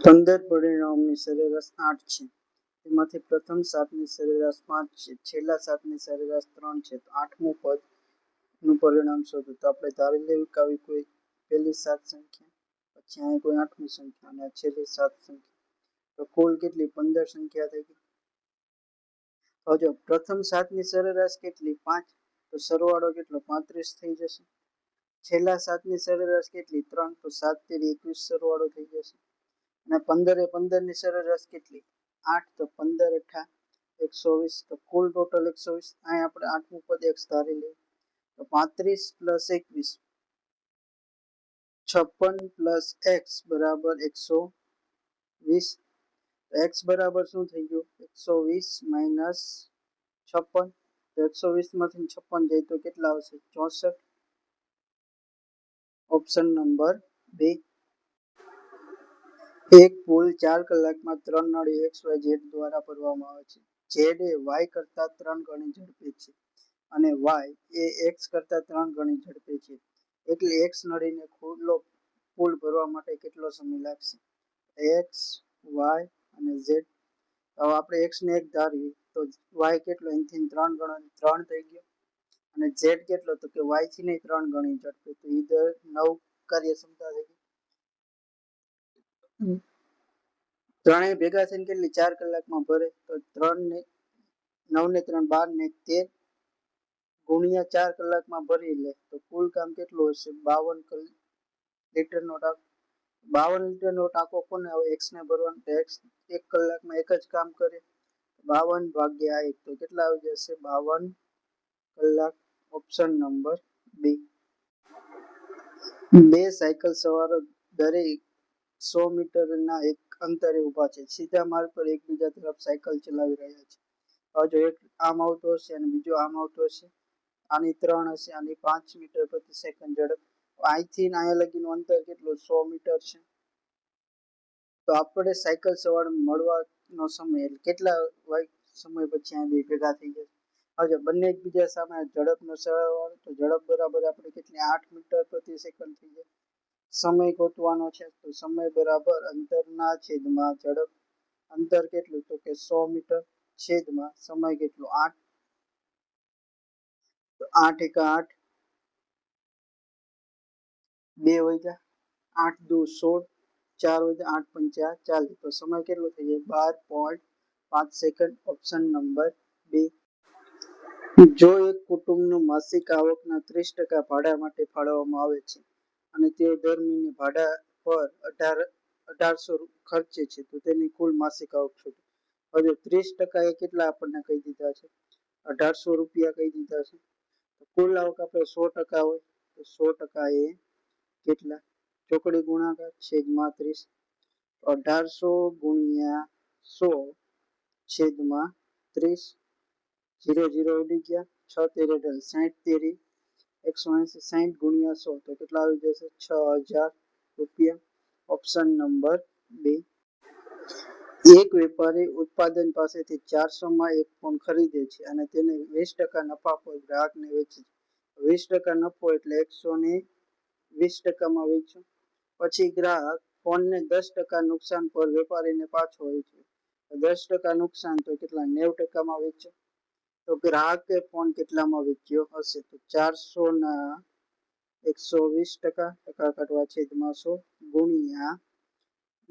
15 પરિણામોની સરેરાશ 8 છે. તેમાંથી પ્રથમ 7ની સરેરાશ 5 છે, છેલ્લા 7ની સરેરાશ 3 છે. તો 8મું પદનું પરિણામ શોધો. તો આપણે ધારી લેવું કે આવી કોઈ પહેલી 7 સંખ્યા, પછી અહીં કોઈ 8મી સંખ્યા અને છેલ્લી 7 સંખ્યા. તો કુલ કેટલી 15 સંખ્યા થઈ ગઈ. હવે જો પ્રથમ 7ની સરેરાશ કેટલી 5, તો સરવાળો કેટલો 35 થઈ જશે. છેલ્લા 7ની સરેરાશ કેટલી 3, તો 7 તેરી 21 સરવાળો થઈ જશે. અને 15 એ 15ની સરેરાશ કેટલી 8, તો 15 અઠા 120. તો કુલ ટોટલ 120. અહીં આપણે 8મું પદ x ધારી લઈએ. તો 35 + 21 56 + x બરાબર 120. x બરાબર શું થઈ ગયું 120 - 56. તો 120 માંથી 56 જાય તો કેટલા આવશે 64. Option number 2. એક પુલ 4 કલાકમાં 3 નળી XYZ દ્વારા ભરવામાં આવે છે. Z એ y કરતા 3 ગણી ઝડપે છે અને y એ x કરતા 3 ગણી ઝડપે છે. એટલે x નળીને ખુલ્લો પુલ ભરવા માટે કેટલો સમય લાગશે? x, y અને z. હવે આપણે x ને 1 ધારીએ તો y કેટલો અહીંથી 3 ગણો 3 થઈ ગયો અને z કેટલો તો કે y થી ને 3 ગણી ઝડપે. તો ઈધર 9 કાર્યક્ષમતા થઈ ગઈ. ત્રણેય ભેગા થઈને કેટલી 4 કલાકમાં ભરે? તો 3 ને 9 ને 3 12 ને 13 ગુણ્યા 4 કલાકમાં ભરી લે તો કુલ કામ કેટલું હશે 52 લીટરનો ટાંકો. 52 લીટરનો ટાંકો કોને હવે x ને ભરવાનો. તો x 1 કલાકમાં એક જ કામ કરે 52 ભાગ્યા 1 તો કેટલા આવી જશે 52 કલાક. Option number 2. બે સાયકલ સવારો દરેક 100 મીટરના એક અંતરે ઊભા છે. સીધા માર્ગ પર એકબીજા તરફ સાયકલ ચલાવી રહ્યા છે. હવે જો એક આમ આવતો હશે અને બીજો આમ આવતો હશે, આની 3 હશે, આની 5 મીટર પ્રતિ સેકન્ડ ઝડપ. અહીંથી અહીંયા લગીનું અંતર કેટલું 100 મીટર છે. તો આપણે સાયકલ સવાર મળવાનો સમય એટલે કેટલા સમય પછી આ બે ભેગા થઈ જશે. હવે બંને એકબીજા સામે ઝડપનો સરવાળો તો ઝડપ બરાબર આપણે કેટલી 8 મીટર પ્રતિ સેકન્ડ થઈ જાય. સમય ગોતવાનો છે તો સમય બરાબર અંતરના છેદમાં ઝડપ. અંતર કેટલું તો કે 100 મીટર છેદમાં સમય કેટલો 8. તો 8 × 8 2 વધ્યા 8 દુ 16 4 વધ્યા 8 પંચા 40. તો સમય કેટલો થઈ જાય 12.5 સેકન્ડ. Option number 2. જો એક કુટુંબનું માસિક આવકના 30% ભાડા માટે ફાળવવામાં આવે છે અને તેઓ દર મહિને ભાડા પર 1800 ખર્ચે છે તો તેની કુલ માસિક આવક શોધો. હવે 30% એ કેટલા આપણને કહી દીધા છે 1800 રૂપિયા કહી દીધા છે. તો કુલ આવક આપણે 100% હોય તો 100% એ કેટલા ચોકડી ગુણાકાર છેદમાં 30. 1800 ગુણ્યા 100 છેદમાં 30. 0 0 ઉડી ગયા 6 તેરી 60 તેરી 180. 60 ગુણ્યા 100 તો કેટલા આવી જશે 6000 રૂપિયા. Option number 2. એક વેપારી ઉત્પાદન પાસેથી 400 માં એક ફોન ખરીદે છે અને તેને 20% નફા પર ગ્રાહકને વેચે છે. 20% નફો એટલે 120% માં વેચ્યો. પછી ગ્રાહક ફોનને 10% નુકસાન પર વેપારીને પાછો વેચ્યો. 10% નુકસાન તો કેટલા 90% માં વેચ્યો. તો ગ્રાહકે ફોન કેટલામાં વેચ્યો હશે? તો 400 ના 120% ટકા કાઢવા છેદમાં 100 ગુણ્યા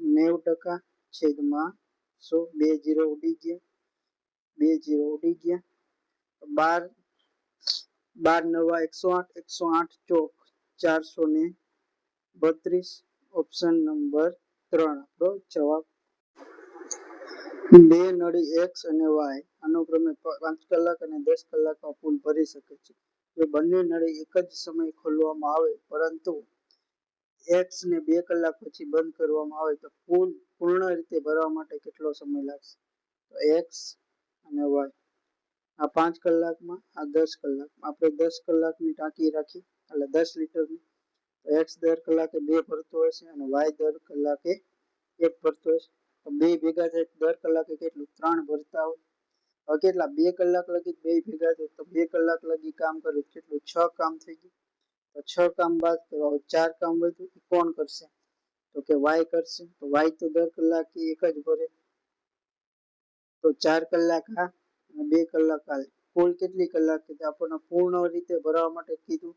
90% છેદમાં 100. 2 0 ઉડી ગયા 2 0 ઉડી ગયા 12 12 9 108 ચોક 432. ઓપ્શન નંબર 3 આપણો જવાબ. બે નળી x અને y અનુક્રમે 5 કલાક અને 10 કલાકમાં પુલ ભરી શકે છે. જો બંને નળી એક જ સમયે ખોલવામાં આવે પરંતુ x ને 2 કલાક પછી બંધ કરવામાં આવે તો પુલ પૂર્ણ રીતે ભરવા માટે કેટલો સમય લાગશે? તો x અને y આ 5 કલાકમાં આ 10 કલાકમાં. આપણે 10 કલાકની ટાંકી રાખી એટલે 10 લીટરની. તો x દર કલાકે 2 ભરતો હશે અને y દર કલાકે 1 ભરતો હશે. તો બે ભેગા થાય દર કલાકે કેટલું 3 ભરતા હોય. હવે કેટલા 2 કલાક લગી બે ભેગા થાય તો 2 કલાક લગી કામ કરે કેટલું 6 કામ થઈ ગયું. તો 6 કામ બાદ કરો 4 કામ વધ્યું કોણ કરશે? તો કે વાય કરશે, તો વાય તો દર કલાકે એક જ ભરે, તો 4 કલાક આ અને 2 કલાક આ. કુલ કેટલી કલાક કીધી આપણને પૂર્ણ રીતે ભરવા માટે કીધું,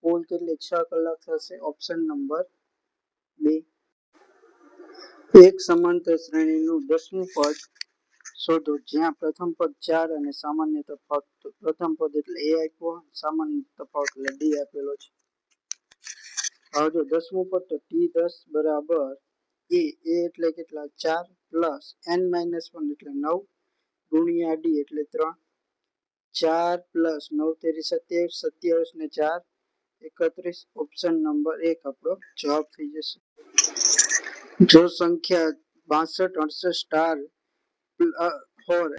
કુલ કેટલી 6 કલાક થશે. Option number 2. એક સમાંતર શ્રેણીનું 10મું પદ શોધો જ્યાં પ્રથમ પદ 4 અને સામાન્ય તફાવત. પ્રથમ પદ એટલે a આપ્યો, સામાન્ય તફાવત એટલે d આપેલો છે. હવે જો 10મું પદ તો t10 બરાબર a એટલે કેટલા 4 પ્લસ n-1 એટલે 9 ગુણ્યા d એટલે 3, 4 પ્લસ 9 તેરી 27, 27 ને 4 31. ઓપ્શન નંબર 1 આપણો જવાબ થઈ જશે. જો સંખ્યા 62, 68 સ્ટાર $4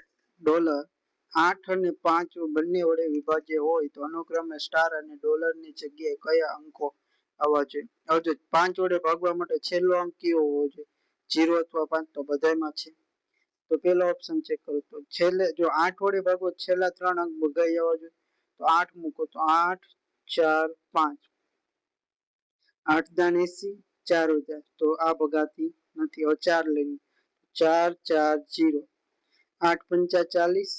8 અને 5 બંને વડે વિભાજ્ય હોય તો અનુક્રમે સ્ટાર અને ડોલરની જગ્યાએ કયા અંકો આવવા જોઈએ. હવે જો 5 વડે ભાગવા માટે છેલ્લો અંક કયો હોવો જોઈએ? 0 અથવા 5. તો બધામાં છે. તો પેલો ઓપ્શન ચેક કરો. તો છેલ્લે જો 8 વડે ભાગો છેલ્લા 3 અંક બધાય આવવા જોઈએ. તો 8 મૂકો તો 8 4 5 8 દાન 80, 4 વધ્યા તો આ ભગાતી નથી. હવે 4 લઈને 4 4 0, 8 પંચા 40,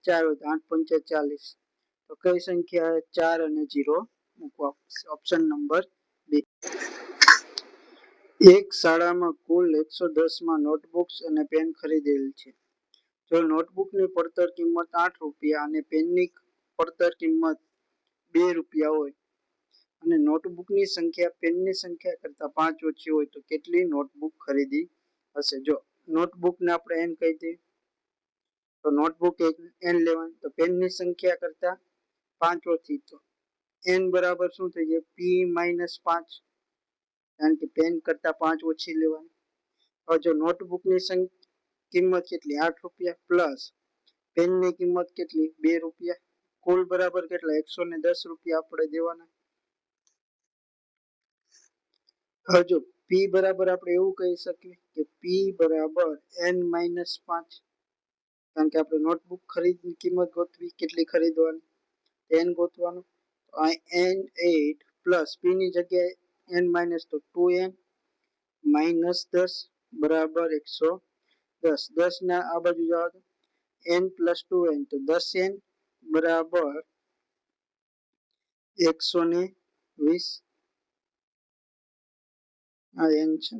4 વધ્યા 8 પંચા 40. તો કઈ સંખ્યા 4 અને 0 મૂકવા. Option number 2. એક શાળામાં કુલ 110 માં નોટબુક્સ અને પેન ખરીદેલ છે. જો નોટબુકની પડતર કિંમત 8 રૂપિયા અને પેનની પડતર કિંમત 2 રૂપિયા હોય અને નોટબુકની સંખ્યા પેનની સંખ્યા કરતા 5 ઓછી હોય તો કેટલી નોટબુક ખરીદી હશે? જો નોટબુકને આપણે n કહી દઈએ તો નોટબુક n લેવાની, તો પેનની સંખ્યા કરતા 5 ઓછી તો n બરાબર શું થઈ જાય p - 5, કારણ કે પેન કરતા 5 ઓછી લેવાની. હવે જો નોટબુકની કિંમત કેટલી 8 રૂપિયા પ્લસ પેનની કિંમત કેટલી 2 રૂપિયા, કુલ બરાબર કેટલા 110 રૂપિયા આપણે દેવાના. હવે જો p બરાબર આપણે એવું કહી શકીએ કે p બરાબર n - 5, કારણ કે આપણે નોટબુક ખરીદની કિંમત ગોતવી, કેટલી ખરીદવાની n ગોતવાનું. n8 પ્લસ p ની જગ્યાએ n તો 2n -10 બરાબર 110. 10 ના આ બાજુ જવા દો, n + 2n તો 10n બરાબર 120. આ n છે.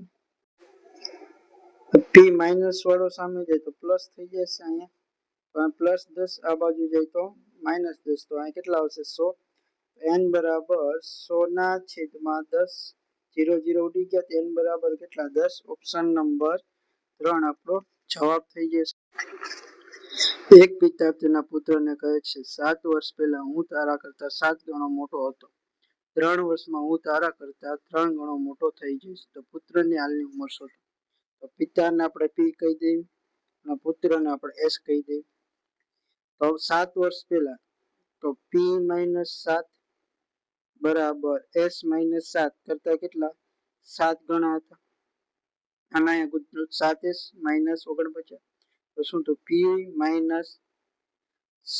p માઇનસ વાળો સામે જાય તો પ્લસ થઈ જશે અહીંયા, તો +10 આ બાજુ જાય તો -10, તો અહીંયા કેટલા આવશે 100. n બરાબર 100/10, 0 0 ઉડી ગયા તો n બરાબર કેટલા 10. ઓપ્શન નંબર 3 આપણો જવાબ થઈ જશે. એક પિતા તેના પુત્રને કહે છે 7 વર્ષ પહેલા હું તારા કરતા 7 ગણો મોટો હતો, 3 વર્ષમાં હું તારા કરતા 3 ગણો મોટો થઈ જઈશ, તો પુત્રની હાલની ઉંમર શોધો. તો પિતાને આપણે p કહી દઈએ અને પુત્રને આપણે s કહી દઈએ. તો 7 વર્ષ પહેલા તો p - 7 બરાબર s - 7 કરતા કેટલા 7 ગણા હતા. આના અહીંયા 7s - 49, તો શું તો p -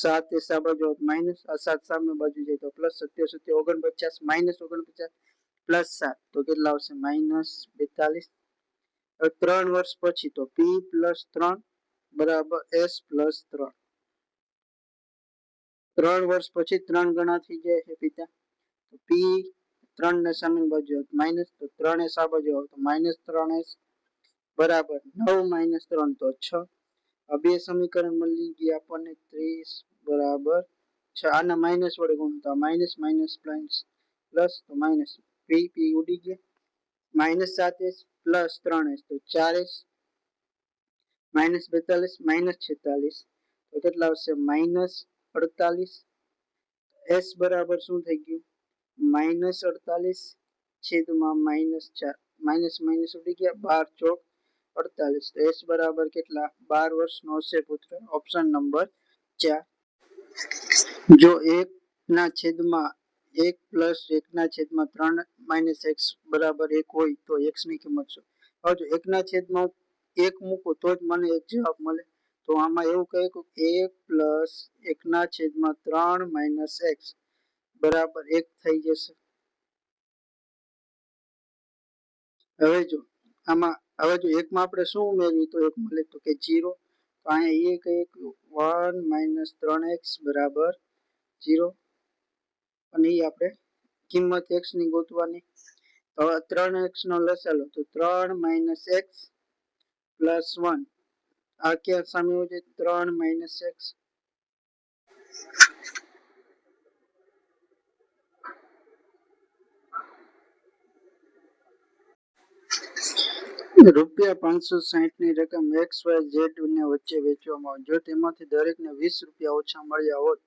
7s આ બાજુ માઇનસ, આ 7 સામે બાજુ જાય તો પ્લસ, 77 49 -49 +7 તો કેટલા આવશે -42. હવે 3 વર્ષ પછી તો p + 3 બરાબર s + 3. 3 વર્ષ પછી 3 ગણા થઈ જાય છે પિતા, તો p 3 ને સામે બાજુ માઇનસ, તો 3s આ બાજુ આવે તો -3s બરાબર 9 - 3 તો 6. આ બે સમીકરણ મળી ગયા આપણને 30 બરાબર 6. આના માઇનસ વડે ગુણતા માઇનસ પ્લસ તો માઇનસ, p ઉડી ગયા, -7s + 3s તો 4s, -42 -46 તો કેટલા આવશે -48. s બરાબર શું થઈ ગયું -48 છેદમાં -4, માઇનસ માઇનસ ઉડી ગયા, 12 ચોક 48, તો s બરાબર કેટલા 12 વર્ષનો હશે પુત્ર. Option number 4. જો 1 ના છેદમાં 1 + 1 ના છેદમાં 3 - x બરાબર 1 હોય તો x ની કિંમત શું? હવે જો 1 ના છેદમાં 1 મૂકું તો જ મને એક જવાબ મળે, તો આમાં એવું કહે કે 1 + 1 ના છેદમાં 3 - x બરાબર 1 થઈ જશે. હવે જો આમાં હવે જો એકમાં આપણે શું ઉમેર્યું તો એક મળે તો કે 0, તો અહીંયા એક 1 માઇનસ 3x બરાબર 0, અને એ આપણે કિંમત x ની ગોતવાની. તો હવે 3x નો લસા લો તો 3 માઇનસ એક્સ પ્લસ 1, આ ક્યાં સામે હોય છે 3 માઇનસ એક્સ. રૂપિયા 560 ની રકમ XYZ ને વચ્ચે વેચવામાં આવે. જો તેમાંથી દરેકને 20 રૂપિયા ઓછા મળ્યા હોત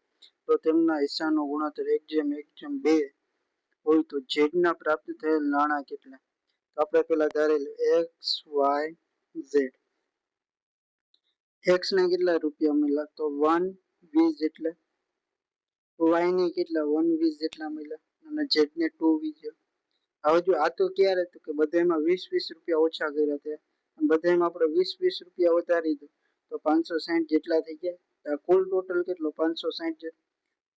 તો તેમના હિસ્સાનો ગુણોત્તર 1:2 હોય તો Z ના પ્રાપ્ત થયેલ નાણાં કેટલા? તો આપણે પેલા ધારેલું XYZ. X ને કેટલા રૂપિયા મળ્યા તો 1 20 એટલે y ને કેટલા 1 20 જેટલા મળ્યા અને Z ને 2 20. હવે જો આ તો ક્યારે તો કે બધામાં 20 રૂપિયા ઓછા કર્યા હતા અને બધામાં આપણે 20 રૂપિયા વધારી દીધું તો 560 જેટલા થઈ ગયા. આ કુલ ટોટલ કેટલો 560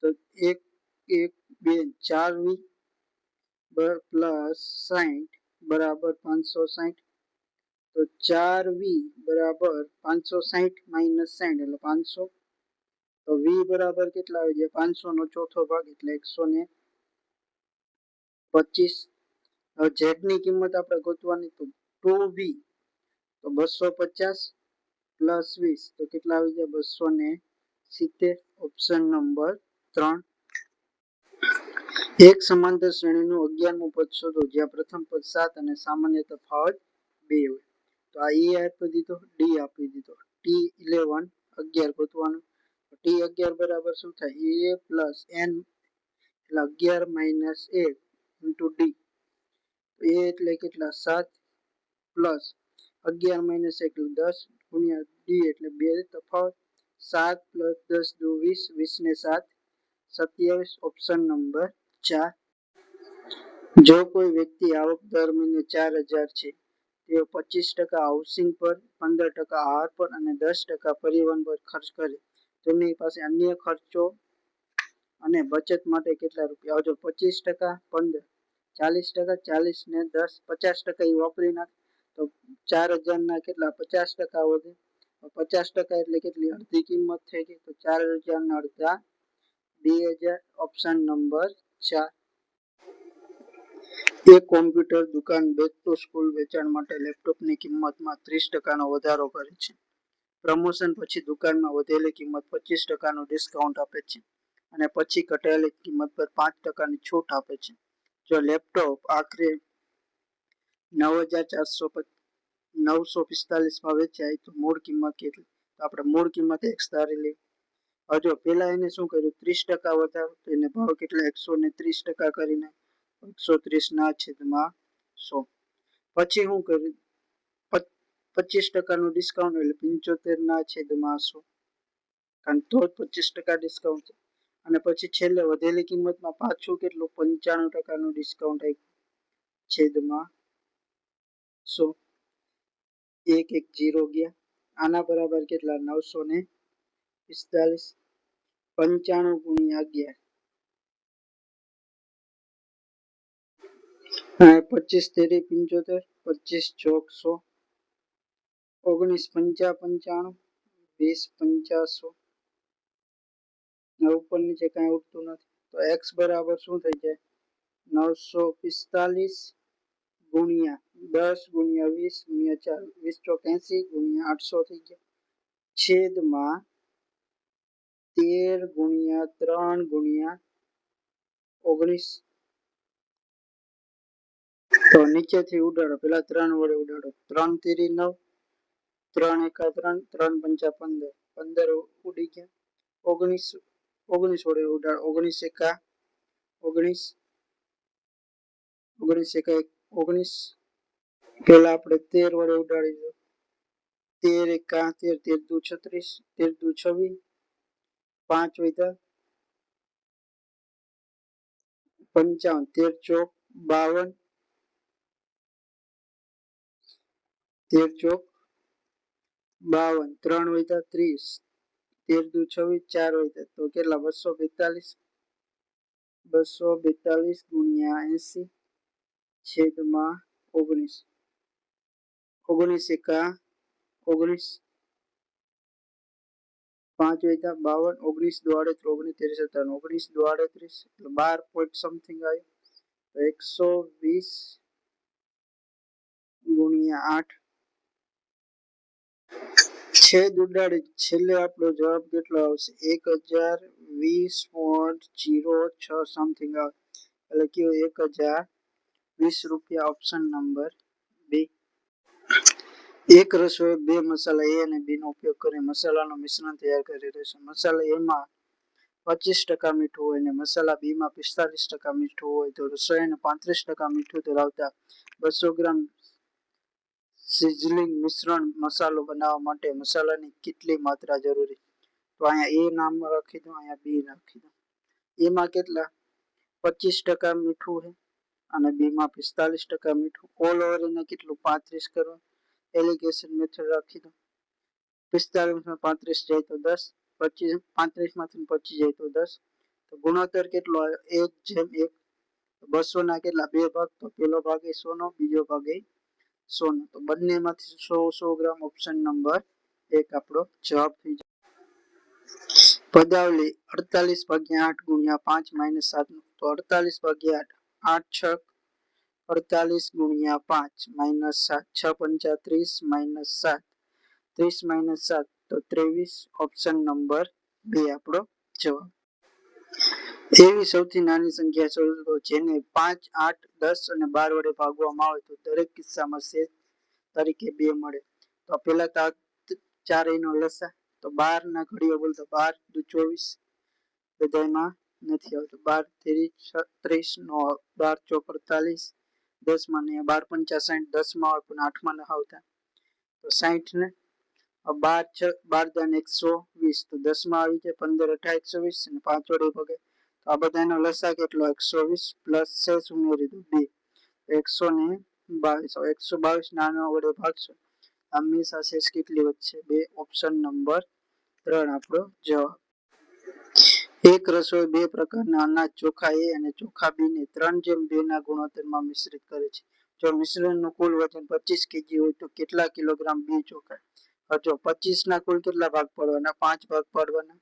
તો 1 1 2 4 વી પ્લસ 60 બરાબર 560. તો 4v બરાબર 560 માઇનસ 60 એટલે 500. તો v બરાબર કેટલા આવી જાય 500 નો ચોથો ભાગ એટલે 125. હવે z ની કિંમત આપણે ગોતવાની તો 2v તો 250 પ્લસ 20 તો કેટલા આવી જાય 270. Option number 3. એક સમાંતર શ્રેણીનું 11મું પદ શોધો જ્યાં પ્રથમ પદ 7 અને સામાન્ય તફાવત 2 હોય. તો આ e આપી દીધો, d આપી દીધો, t11 11 ગોતવાનું. t11 બરાબર શું થાય a પ્લસ n એટલે 11 માઇનસ 1 ઇન્ટુ d. a એટલે કેટલા 7 પ્લસ 11 માઇનસ 1 એટલે 10 ગુણ્યા d એટલે 2 તફાવત. 7 પ્લસ 10 દુ 20, 20 ને 7 27. Option number 4. જો કોઈ વ્યક્તિ આવક દર મહિને 4000 છે તેઓ 25% હાઉસિંગ પર, 15% આહાર પર અને 10% પરિવહન પર ખર્ચ કરે, તેમની પાસે અન્ય ખર્ચો અને બચત માટે કેટલા રૂપિયા? જો 25%, 15, 40%, 40 ને 10, 50% એ વાપરી નાખે તો 4000 ના કેટલા 50% વધે. 50% એટલે કેટલી અડધી કિંમત થઈ ગઈ તો 4000 ના અડધા 2000. Option number 4. એક કોમ્પ્યુટર દુકાન બેક ટુ સ્કૂલ વેચાણ માટે લેપટોપની કિંમતમાં 30% નો વધારો કરે છે. પ્રમોશન પછી દુકાનમાં વધેલી કિંમત 25% નું ડિસ્કાઉન્ટ આપે છે અને પછી ઘટાડેલી કિંમત પર 5% ની છૂટ આપે છે. જો લેપટોપ આખરે 945 માં વેચાય તો મૂળ કિંમત કેટલી? તો આપણે મૂળ કિંમત x ધારેલી. હવે જો પેલા એને શું કર્યું 30% વધારો તો એને ભાવ કેટલા 130% કરીને 130 ના છેદમાં 100. પછી શું કર્યું 25% નું ડિસ્કાઉન્ટ એટલે 75 ના છેદમાં 100 કારણ તો 25% ડિસ્કાઉન્ટ. અને પછી છેલ્લે વધેલી કિંમતમાં પાછું કેટલું 95% નું ડિસ્કાઉન્ટ આપ્યું છેદમાં 100. 1 1 0 ગયા. આના બરાબર કેટલા 945. 95 ગુણ્યા 11 25 તેરી 75, 25 ચોક 100, 19 પંચા 95, 20 પંચા 100. ઉપર નીચે કઈ ઉઠતું નથી તો x બરાબર શું થઈ જાય 945 ગુણ્યા 10 ગુણ્યા 20 ગુણ્યા 4, 20 ચોક 80 ગુણ્યા 800 થઈ ગયા છેદમાં 13 ગુણ્યા 3 ગુણ્યા 19. તો નીચેથી ઉડાડો પેલા 3 વડે ઉડાડો 3 તેરી 9, 3 એકા 3, 3 પંચા 15, 15 ઉડી ગયા. 19 વડે ઉડાડો 19 એકા 19, 19 એકા 19. પેલા આપણે 13 વડે ઉડાડી દો 13 એકા 13, 13 દુ 36, 13 દુ 26, 5 વધ્યા 55, 13 ચોક 52, 13 ચોક 52, 3 વધ્યા 30, 13 દુ 26, 4 વધ્યા તો કેટલા 242. 242 ગુણ્યા 80 છેદમાં 19. 19 એકા 19, 5 વધ્યા 52, 19 દુ 38, 19 13 57, 19 દુ 38 એટલે 12 પોઈન્ટ સમથિંગ આવ્યું. તો 120 ગુણ્યા 8 છેદ ઉડાડી છેલ્લે આપણો જવાબ કેટલો આવશે? 1020.06 સમથિંગ આવે એટલે કયો 1020 રૂપિયા. Option number B. એક રસોઈ બે મસાલા એ અને બી નો ઉપયોગ કરી મસાલાનું મિશ્રણ તૈયાર કરી રહ્યો છે. મસાલા એમાં 25% મીઠું હોય અને મસાલા બી માં 45% મીઠું હોય તો રસોઈને 35% મીઠું ધરાવતા 200 ગ્રામ સિઝલિંગ મિશ્રણ મસાલો બનાવવા માટે મસાલાની કેટલી માત્રા જરૂરી? તો અહીંયા એ નામ રાખી દો, અહીંયા બી રાખી દો. એમાં કેટલા 25% મીઠું છે અને બી માં 45% મીઠું. ઓલ ઓવર એને કેટલું 35 કરો. એલિગેશન મેથડ રાખી દો. 45 માં 35 જાય તો 10, 25 35 માંથી 25 જાય તો 10. તો ગુણોત્તર કેટલો આવ્યો? 1:1. 200 ના કેટલા બે ભાગ? તો પેલો ભાગ એ 100 નો, બીજો ભાગ એ 100 નો. તો બંનેમાંથી 100 ગ્રામ. ઓપ્શન નંબર 1 આપણો જવાબ થઈ જાય. પદાવલી 48/8 ગુણ્યા 5 - 7. તો 48/8 8 6 48 ગુણ્યા 5 -7 6 5 30 - 7 30 - 7 તો 23. ઓપ્શન નંબર 2 આપણો જવાબ. એવી સૌથી નાની સંખ્યા શોધો જેને 5 8 10 અને 12 વડે ભાગવામાં આવે તો દરેક કિસ્સામાં શેષ તરીકે 2 મળે. તો પેલા તો ચારેયનો લસા. તો 12 ના ઘડીઓ બોલતો 12 દુ 24 બધાયમાં નથી આવતું. 12 તેરી 36 નો 12 ચોક 48 10 માં ને 12 પંચા 60 10 માં આવે પણ 8 માં ન આવતા તો 60 ને 12 દાન 120 તો 10 માં આવી જાય. 15 18 120 અને 5 વડે ભગે તો આ બધાનો લસા કેટલો 120 પ્લસ શેષ ઉમેરી દો 2 122. 122 નાનો વડે ભાગશો હંમેશા શેષ કેટલી વધશે 2. ઓપ્શન નંબર 3 આપણો જવાબ. એક રસોઈ બે પ્રકારના અનાજ ચોખા એ અને ચોખા બી ને 3:2 ના ગુણોત્તરમાં મિશ્રિત કરે છે. જો મિશ્રણનું કુલ વજન 25 કેજી હોય તો કેટલા કિલોગ્રામ બી ચોખા? જો 25 ના કુલ કેટલા ભાગ પાડવાના? 5 ભાગ પાડવાના.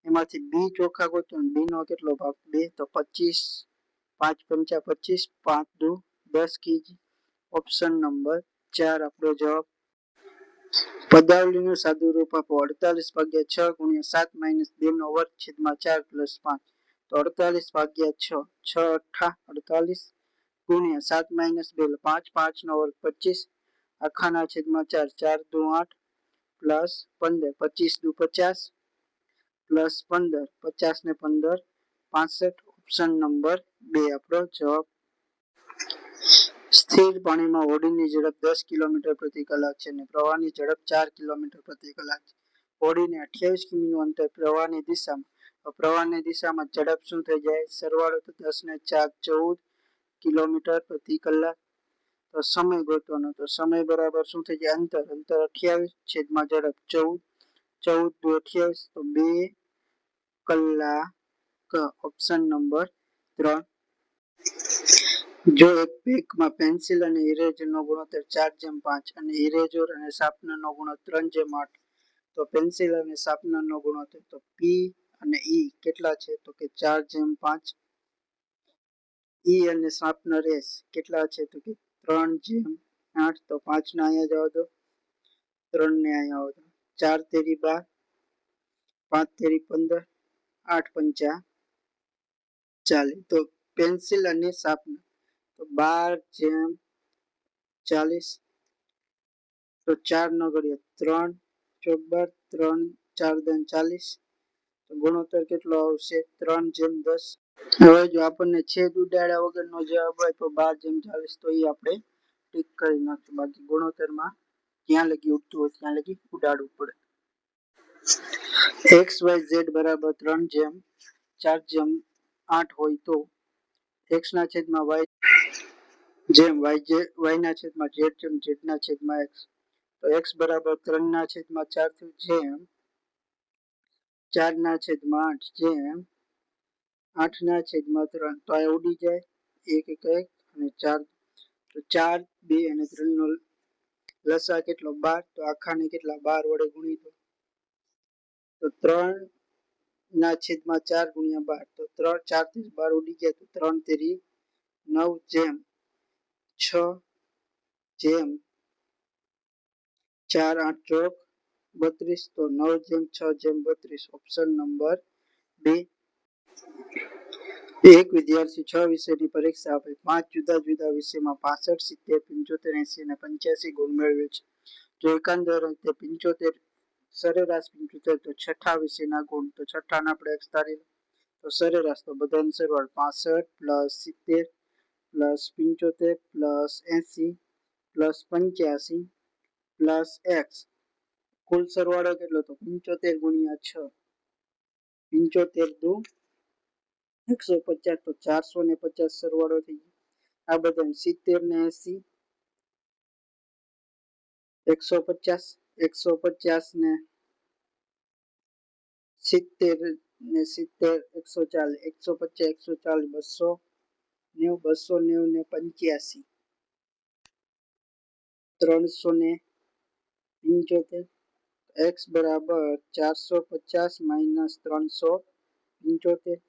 એમાંથી બી ચોખા ગોતો બી નો કેટલો ભાગ? 2 તો 25 5 પંચા 25 5 દુ 10 કેજી. ઓપ્શન નંબર 4 આપણો જવાબ. પદાવલીનું સાદું રૂપ આપો. 48/6 ગુણ્યા 7 - 2 નો વર્ગ છેદમાં 4 પ્લસ 5. તો 48/6 6 અઠ્ઠા 48 ગુણ્યા 7 - 2 5 5 નો વર્ગ 25 આખાના છેદમાં 4 4 દુ 8 પ્લસ 15 25 દુ 50 પ્લસ 15 50 ને 15 65. ઓપ્શન નંબર 2 આપણો જવાબ. સ્થિર પાણીમાં હોડીની ઝડપ 10 કિલોમીટર પ્રતિ કલાક છે અને પ્રવાહની ઝડપ 4 કિલોમીટર પ્રતિ કલાક છે. હોડીને 28 કિમીનું અંતર પ્રવાહની દિશામાં ઝડપ શું થઈ જાય? સરવાળો તો 10 ને 4 14 કિલોમીટર પ્રતિ કલાક. તો સમય ગોતવાનો તો સમય બરાબર શું થઈ જાય? અંતર 28 છેદમાં ઝડપ 14 14 દુ 28 તો 2 કલાક. Option number 3. જો એક પેકમાં પેન્સિલ અને ઇરેઝરનો ગુણોત્તર 4:5 અને ઇરેઝર અને શાર્પનરનો ગુણોત્તર 3:8 તો પેન્સિલ અને શાર્પનરનો ગુણોત્તર તો પી અને ઈ કેટલા છે? તો કે 4:5. ઈ અને શાર્પનર એસ કેટલા છે? તો કે 3:8 તો 5 ને અહીંયા જવા દો 3 ને અહીંયા આવવા દો 4 તેરી 12 5 તેરી 15 8 પંચા 40 તો પેન્સિલ અને શાર્પનર તો 12:40 તો 4 નો ઘડિયો 3 ચોક 12 3 4 દાન 40 તો ગુણોત્તર કેટલો આવશે? 3:10. હવે જો આપણને છેદ ઉડાડ્યા વગરનો જવાબ હોય તો 12:40 તો એ આપણે ટીક કરી નાખશું. બાકી ગુણોત્તરમાં જ્યાં લગી ઉડતું હોય ત્યાં લગી ઉડાડવું પડે. XYZ બરાબર 3:4:8 હોય તો x ના છેદમાં y જેમ y ના છેદમાં z જેમ z ના છેદમાં x તો x બરાબર 3 ના છેદમાં 4 થયું જેમ 4 ના છેદમાં 8 જેમ 8 ના છેદમાં 3 તો આ ઉડી જાય 1 1 1 અને 4 તો 4 2 અને 3 નો લસા કેટલો 12, તો આખાને કેટલા 12 વડે ગુણી દો તો 3 ના છેદમાં 4 ગુણ્યા 12, તો 3 4 થી 12 ઉડી ગયા, તો 3 તેરી 9 જેમ 6 જેમ 4 8 ચોક 32, તો 9 જેમ 6 જેમ 32 ઓપ્શન નંબર બી. એક વિદ્યાર્થી 6 વિષયની પરીક્ષા આપે 5 જુદા જુદા વિષયમાં 65 70 75 80 અને 85 ગુણ મેળવે છે. જો એકંદર રીતે 75 સરેરાશ 75, તો છઠ્ઠા વિષયના ગુણ, તો છઠ્ઠાને આપણે x ધારી તો સરેરાશ, તો બધાનો સરવાળો 65 + 70 + 75 + 80 + 85 + x, કુલ સરવાળો કેટલો, તો 75 ગુણ્યા 6, 75 દુ 150, તો 450 સરવાળો થઈ ગયો. આ બધા 70 ને 80 150, 150 ને 70 ને 70 140, 150 140 290 290 ને 85 375, x બરાબર 450 - 375,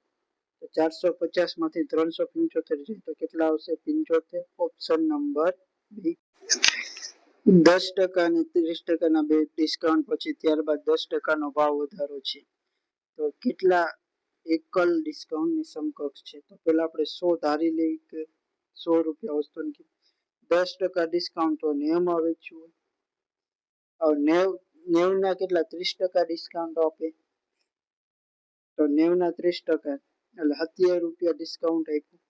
તો 450 માંથી 375 જાય તો કેટલા આવશે 75, ઓપ્શન નંબર બી. 10% અને 30% બે ડિસ્કાઉન્ટ પછી ત્યારબાદ 10% ભાવ વધારો છે, તો કેટલા એકલ ડિસ્કાઉન્ટની સમકક્ષ છે, તો પહેલા આપણે 100 ધારી લઈએ કે 100 રૂપિયા વસ્તુની કિંમત, 10% ડિસ્કાઉન્ટ તો 90 માં વેચ્યું હોય, હવે 90 ના કેટલા 30% ડિસ્કાઉન્ટ આપે, તો 90 ના 30% એટલે 70 રૂપિયા ડિસ્કાઉન્ટ આપ્યું,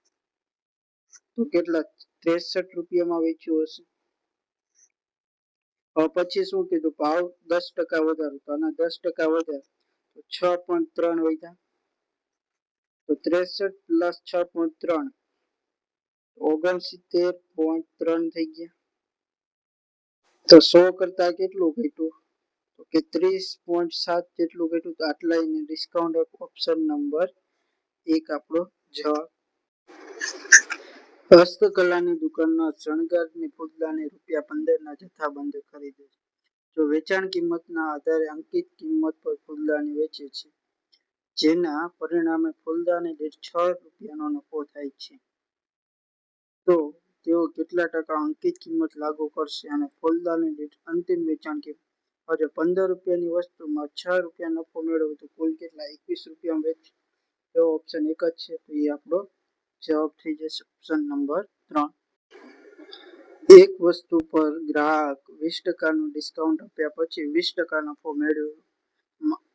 તો કેટલા 63 રૂપિયામાં વેચ્યું હશે. હવે પછી શું કીધું, ભાવ 10% વધારો, તો આના 10% વધારે તો 6.3 વધ્યા, તો 63 + 6.3 69.3 થઈ ગયા, તો 100 કરતા કેટલું ઘટ્યું, તો કે 30.7 જેટલું ઘટ્યું, તો આટલા એને ડિસ્કાઉન્ટ ઓપ્શન નંબર 1 આપણો જવાબ. હસ્તકલાની દુકાનના શણગારની ફૂલદાની ₹15 ના જથ્થાબંધ ખરીદે છે. જો વેચાણ કિંમતના આધારે અંકિત કિંમત પર ફૂલદાની વેચે છે, જેના પરિણામે ફૂલદાની દીઠ 6 રૂપિયાનો નફો થાય છે, તો તેઓ કેટલા ટકા અંકિત કિંમત લાગુ કરશે અને ફૂલદાની દીઠ અંતિમ વેચાણ કિંમત, હવે 15 રૂપિયાની વસ્તુમાં 6 રૂપિયા નફો મેળવે તો કુલ કેટલા 21 રૂપિયામાં વેચે, તો ઓપ્શન 1 જ છે, તો એ આપણો જવાબ થઈ જશે ઓપ્શન નંબર 3. એક વસ્તુ પર ગ્રાહક 20% ડિસ્કાઉન્ટ આપ્યા પછી 20% નફો મેળવ્યો,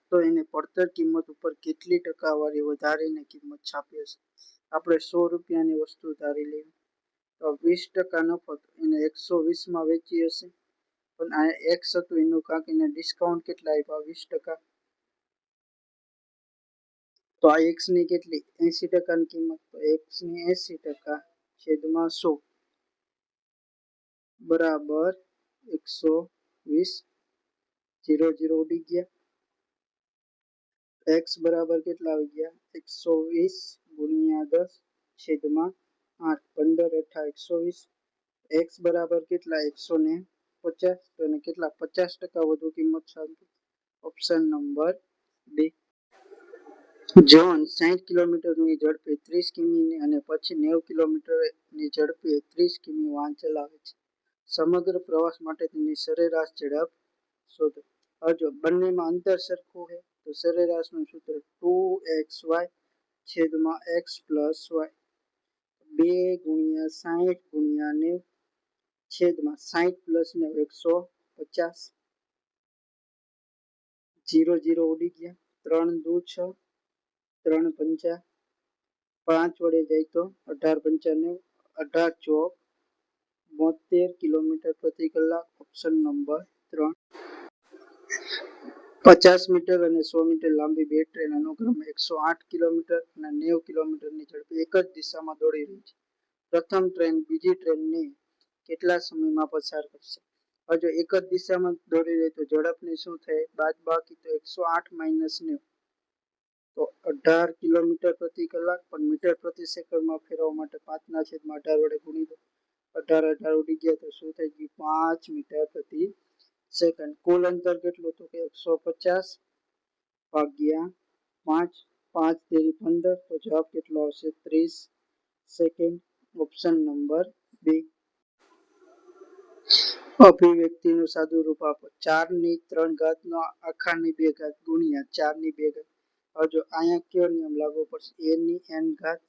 તો એને પડતર કિંમત ઉપર કેટલી ટકાવારી વધારીને કિંમત છાપી હશે. આપણે 100 રૂપિયાની વસ્તુ ધારી લેવી, તો 20% નફો એને 120 માં વેચી હશે, પણ આ x હતું એનું કાંક એને ડિસ્કાઉન્ટ કેટલા આપ્યા 20%, તો આ x ની કેટલી 80% ની કિંમત, તો x ની 80% છેદમાં 100 બરાબર 120, 0 0 ઉડી ગયા, x બરાબર કેટલા આવી ગયા 120 ગુણ્યા 10 છેદમાં 8, 15 × 120, x બરાબર કેટલા 150, તો એને કેટલા 50% વધુ કિંમત છાપી, ઓપ્શન નંબર ડી. જોન 60 કિલોમીટરની ઝડપે 30 કિમી અને પછી 90 કિલોમીટરની ઝડપે 30 કિમી વાહન ચલાવે છે. સમગ્ર પ્રવાસ માટે તેની સરેરાશ ઝડપ શોધો. હવે જો બંનેમાં અંતર સરખું છે, તો સરેરાશનું સૂત્ર 2xy છેદમાં x + y, 2 × 60 × 90 છેદમાં 60 + 90 150, 0 0 ઉડી ગયા, 3 દુ 6, 3 પંચા 5 વડે જાય તો 18 પંચા 90, 18 ચોક 72 કિલોમીટર પ્રતિ કલાક, ઓપ્શન નંબર 3. 50 મીટર અને 100 મીટર લાંબી બે ટ્રેન અનુક્રમે 108 કિલોમીટર અને 90 કિલોમીટરની ઝડપે એક જ દિશામાં દોડી રહી છે. પ્રથમ ટ્રેન બીજી ટ્રેનને કેટલા સમયમાં પસાર કરશે. હવે જો એક જ દિશામાં દોડી રહી તો ઝડપની શું થાય બાદબાકી, તો 108 - 90, તો 18 કિલોમીટર પ્રતિ કલાક, પણ મીટર પ્રતિ સેકન્ડમાં ફેરવવા માટે 5/18 વડે ગુણી દો, 18 ઉડી ગયા તો શું થઈ ગયું 5 મીટર પ્રતિ સેકન્ડ. કુલ અંતર કેટલું તો કે 150 ભાગ્યા 5, 5 તેરી 15, તો જવાબ કેટલો આવશે 30 સેકન્ડ. Option number B. અભિવ્યક્તિનું સાદું રૂપ આપો. 4 ની 3 ઘાત નો આખાની 2 ઘાત ગુણ્યા 4 ની 2 ઘાત. હવે જો અહીંયા કયો નિયમ લાગુ પડશે? a ની n ઘાત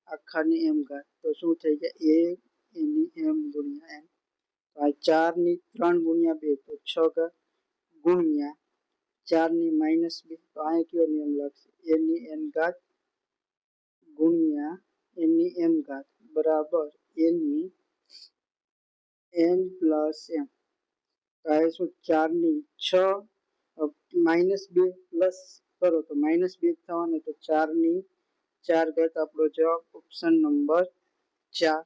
આખાની m ઘાત. તો શું થઈ જાય? a ની m ગુણ્યા n. તો આ 4 ની 3 ગુણ્યા 2 તો 6 ઘાત ગુણ્યા 4 ની -2. તો અહીંયા કયો નિયમ લાગશે? a ની n ઘાત ગુણ્યા a ની m ઘાત બરાબર a ની n પ્લસ m. તો આ શું 4 ની 6 -2 પ્લસ કરો તો -2 થવાના, તો 4 ની 4 ઘાત આપણો જવાબ ઓપ્શન નંબર 4.